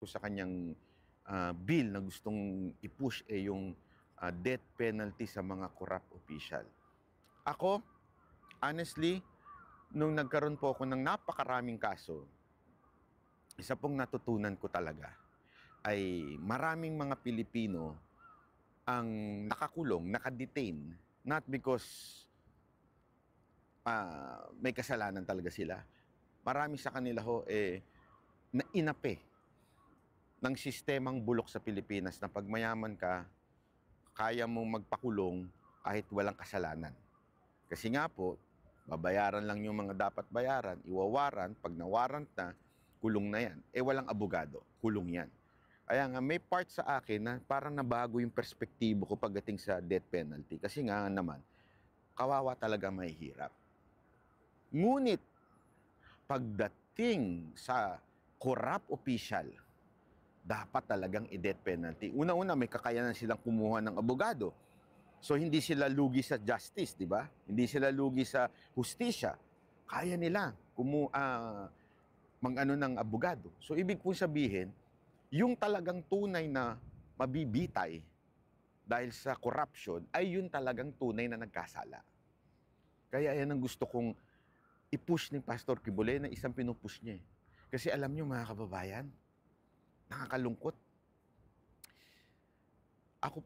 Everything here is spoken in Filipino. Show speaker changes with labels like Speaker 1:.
Speaker 1: sa kanyang bill na gustong i-push yung death penalty sa mga corrupt official. Ako, honestly, nung nagkaroon po ako ng napakaraming kaso, isa pong natutunan ko talaga ay maraming mga Pilipino ang nakakulong, nakadetain, not because may kasalanan talaga sila. Marami sa kanila na inape ng sistemang bulok sa Pilipinas na pag mayaman ka, kaya mong magpakulong kahit walang kasalanan. Kasi nga po, babayaran lang yung mga dapat bayaran, iwawaran, pag nawarrant na, kulong na yan. Walang abogado, kulong yan. Kaya nga, may part sa akin na parang nabago yung perspektibo ko pagdating sa death penalty. Kasi nga naman, kawawa talaga mahihirap. Ngunit, pagdating sa corrupt official, dapat talagang i-death penalty. Una-una, may kakayanan silang kumuha ng abogado. So, hindi sila lugi sa justice, di ba? Hindi sila lugi sa hustisya. Kaya nila mag-ano ng abogado. So, ibig po sabihin, yung talagang tunay na mabibitay dahil sa corruption ay yun talagang tunay na nagkasala. Kaya yan ang gusto kong i-push ni Pastor Quibole na isang pinupush niya. Kasi alam niyo mga kababayan, nakakalungkot. Ako